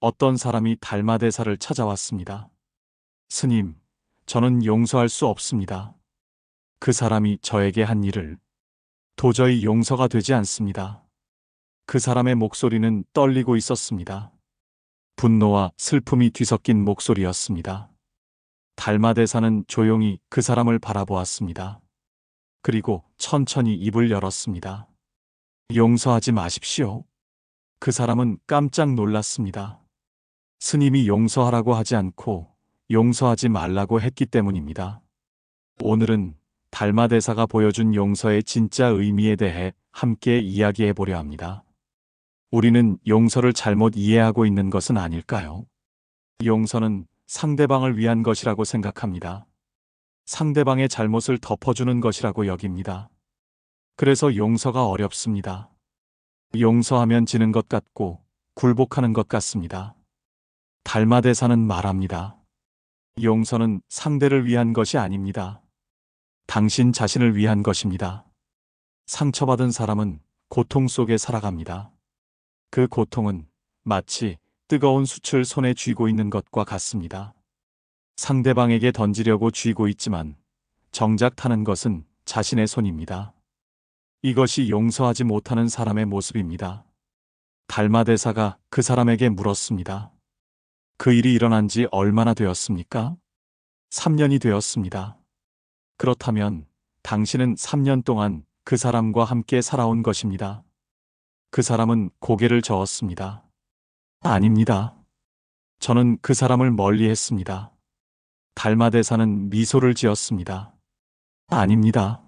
어떤 사람이 달마대사를 찾아왔습니다. 스님, 저는 용서할 수 없습니다. 그 사람이 저에게 한 일을 도저히 용서가 되지 않습니다. 그 사람의 목소리는 떨리고 있었습니다. 분노와 슬픔이 뒤섞인 목소리였습니다. 달마대사는 조용히 그 사람을 바라보았습니다. 그리고 천천히 입을 열었습니다. 용서하지 마십시오. 그 사람은 깜짝 놀랐습니다. 스님이 용서하라고 하지 않고 용서하지 말라고 했기 때문입니다. 오늘은 달마대사가 보여준 용서의 진짜 의미에 대해 함께 이야기해 보려 합니다. 우리는 용서를 잘못 이해하고 있는 것은 아닐까요? 용서는 상대방을 위한 것이라고 생각합니다. 상대방의 잘못을 덮어주는 것이라고 여깁니다. 그래서 용서가 어렵습니다. 용서하면 지는 것 같고 굴복하는 것 같습니다. 달마대사는 말합니다. 용서는 상대를 위한 것이 아닙니다. 당신 자신을 위한 것입니다. 상처받은 사람은 고통 속에 살아갑니다. 그 고통은 마치 뜨거운 숯을 손에 쥐고 있는 것과 같습니다. 상대방에게 던지려고 쥐고 있지만 정작 타는 것은 자신의 손입니다. 이것이 용서하지 못하는 사람의 모습입니다. 달마대사가 그 사람에게 물었습니다. 그 일이 일어난 지 얼마나 되었습니까? 3년이 되었습니다. 그렇다면 당신은 3년 동안 그 사람과 함께 살아온 것입니다. 그 사람은 고개를 저었습니다. 아닙니다. 저는 그 사람을 멀리했습니다. 달마대사는 미소를 지었습니다. 아닙니다.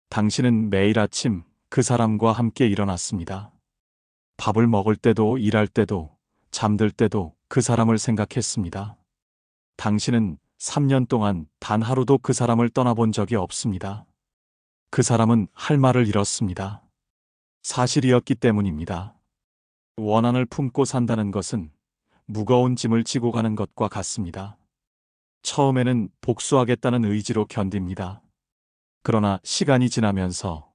당신은 매일 아침 그 사람과 함께 일어났습니다. 밥을 먹을 때도 일할 때도 잠들 때도 그 사람을 생각했습니다. 당신은 3년 동안 단 하루도 그 사람을 떠나본 적이 없습니다. 그 사람은 할 말을 잃었습니다. 사실이었기 때문입니다. 원한을 품고 산다는 것은 무거운 짐을 지고 가는 것과 같습니다. 처음에는 복수하겠다는 의지로 견딥니다. 그러나 시간이 지나면서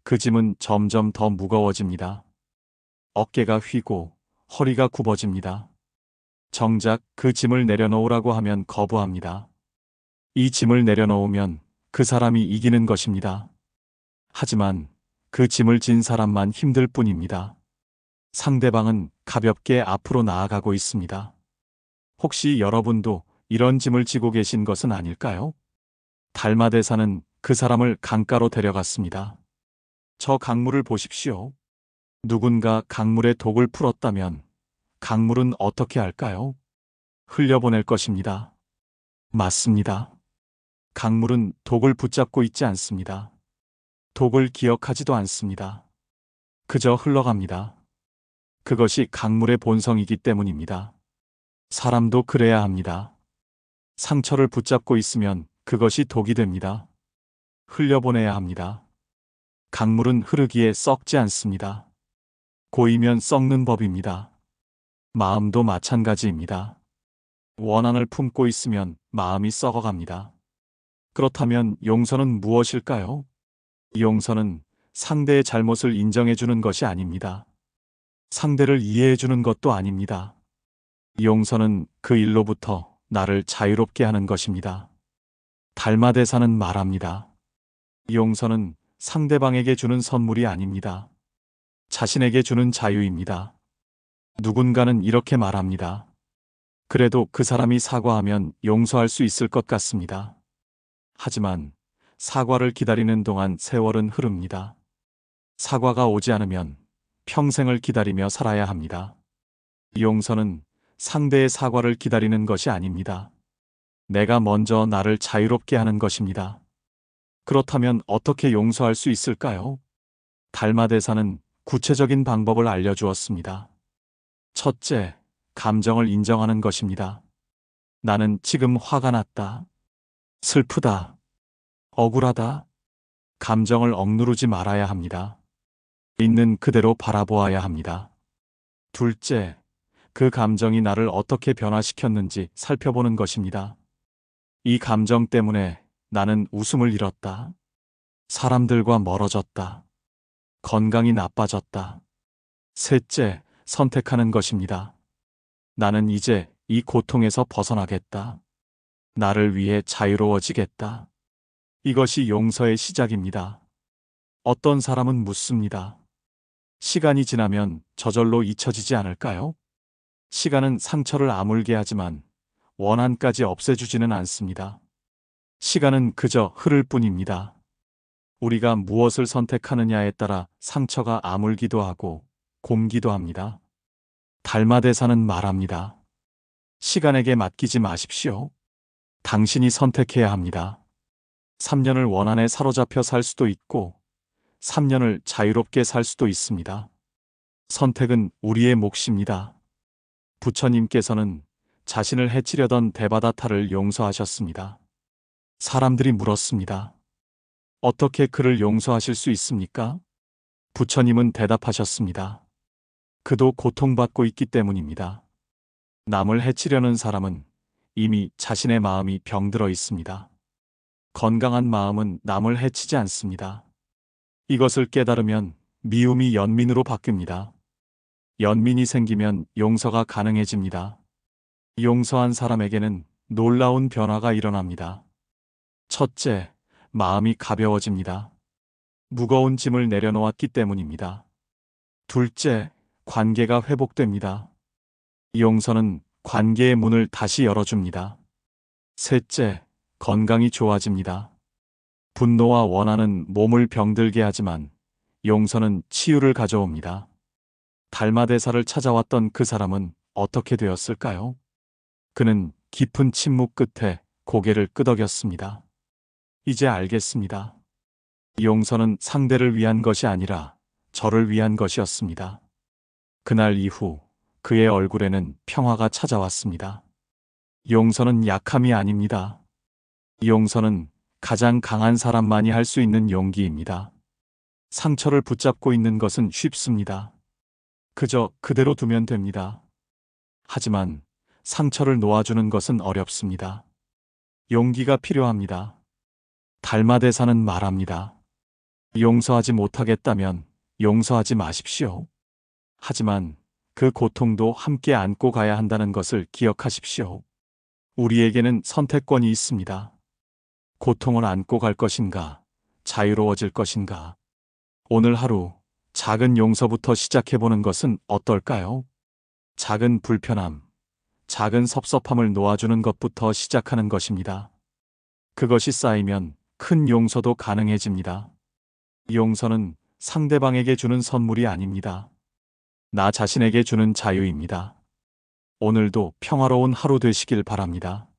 그 짐은 점점 더 무거워집니다. 어깨가 휘고 허리가 굽어집니다. 정작 그 짐을 내려놓으라고 하면 거부합니다. 이 짐을 내려놓으면 그 사람이 이기는 것입니다. 하지만 그 짐을 진 사람만 힘들 뿐입니다. 상대방은 가볍게 앞으로 나아가고 있습니다. 혹시 여러분도 이런 짐을 지고 계신 것은 아닐까요? 달마대사는 그 사람을 강가로 데려갔습니다. 저 강물을 보십시오. 누군가 강물에 독을 풀었다면 강물은 어떻게 할까요? 흘려보낼 것입니다. 맞습니다. 강물은 독을 붙잡고 있지 않습니다. 독을 기억하지도 않습니다. 그저 흘러갑니다. 그것이 강물의 본성이기 때문입니다. 사람도 그래야 합니다. 상처를 붙잡고 있으면 그것이 독이 됩니다. 흘려보내야 합니다. 강물은 흐르기에 썩지 않습니다. 고이면 썩는 법입니다. 마음도 마찬가지입니다. 원한을 품고 있으면 마음이 썩어갑니다. 그렇다면 용서는 무엇일까요? 용서는 상대의 잘못을 인정해주는 것이 아닙니다. 상대를 이해해주는 것도 아닙니다. 용서는 그 일로부터 나를 자유롭게 하는 것입니다. 달마대사는 말합니다. 용서는 상대방에게 주는 선물이 아닙니다. 자신에게 주는 자유입니다. 누군가는 이렇게 말합니다. 그래도 그 사람이 사과하면 용서할 수 있을 것 같습니다. 하지만 사과를 기다리는 동안 세월은 흐릅니다. 사과가 오지 않으면 평생을 기다리며 살아야 합니다. 용서는 상대의 사과를 기다리는 것이 아닙니다. 내가 먼저 나를 자유롭게 하는 것입니다. 그렇다면 어떻게 용서할 수 있을까요? 달마대사는 구체적인 방법을 알려주었습니다. 첫째, 감정을 인정하는 것입니다. 나는 지금 화가 났다. 슬프다. 억울하다. 감정을 억누르지 말아야 합니다. 있는 그대로 바라보아야 합니다. 둘째, 그 감정이 나를 어떻게 변화시켰는지 살펴보는 것입니다. 이 감정 때문에 나는 웃음을 잃었다. 사람들과 멀어졌다. 건강이 나빠졌다. 셋째, 선택하는 것입니다. 나는 이제 이 고통에서 벗어나겠다. 나를 위해 자유로워지겠다. 이것이 용서의 시작입니다. 어떤 사람은 묻습니다. 시간이 지나면 저절로 잊혀지지 않을까요? 시간은 상처를 아물게 하지만 원한까지 없애주지는 않습니다. 시간은 그저 흐를 뿐입니다. 우리가 무엇을 선택하느냐에 따라 상처가 아물기도 하고 곪기도 합니다. 달마대사는 말합니다. 시간에게 맡기지 마십시오. 당신이 선택해야 합니다. 3년을 원한에 사로잡혀 살 수도 있고 3년을 자유롭게 살 수도 있습니다. 선택은 우리의 몫입니다. 부처님께서는 자신을 해치려던 데바다타를 용서하셨습니다. 사람들이 물었습니다. 어떻게 그를 용서하실 수 있습니까? 부처님은 대답하셨습니다. 그도 고통받고 있기 때문입니다. 남을 해치려는 사람은 이미 자신의 마음이 병들어 있습니다. 건강한 마음은 남을 해치지 않습니다. 이것을 깨달으면 미움이 연민으로 바뀝니다. 연민이 생기면 용서가 가능해집니다. 용서한 사람에게는 놀라운 변화가 일어납니다. 첫째, 마음이 가벼워집니다. 무거운 짐을 내려놓았기 때문입니다. 둘째, 관계가 회복됩니다. 용서는 관계의 문을 다시 열어줍니다. 셋째, 건강이 좋아집니다. 분노와 원한은 몸을 병들게 하지만 용서는 치유를 가져옵니다. 달마대사를 찾아왔던 그 사람은 어떻게 되었을까요? 그는 깊은 침묵 끝에 고개를 끄덕였습니다. 이제 알겠습니다. 용서는 상대를 위한 것이 아니라 저를 위한 것이었습니다. 그날 이후 그의 얼굴에는 평화가 찾아왔습니다. 용서는 약함이 아닙니다. 용서는 가장 강한 사람만이 할 수 있는 용기입니다. 상처를 붙잡고 있는 것은 쉽습니다. 그저 그대로 두면 됩니다. 하지만 상처를 놓아주는 것은 어렵습니다. 용기가 필요합니다. 달마대사는 말합니다. 용서하지 못하겠다면 용서하지 마십시오. 하지만 그 고통도 함께 안고 가야 한다는 것을 기억하십시오. 우리에게는 선택권이 있습니다. 고통을 안고 갈 것인가, 자유로워질 것인가. 오늘 하루 작은 용서부터 시작해보는 것은 어떨까요? 작은 불편함, 작은 섭섭함을 놓아주는 것부터 시작하는 것입니다. 그것이 쌓이면 큰 용서도 가능해집니다. 용서는 상대방에게 주는 선물이 아닙니다. 나 자신에게 주는 자유입니다. 오늘도 평화로운 하루 되시길 바랍니다.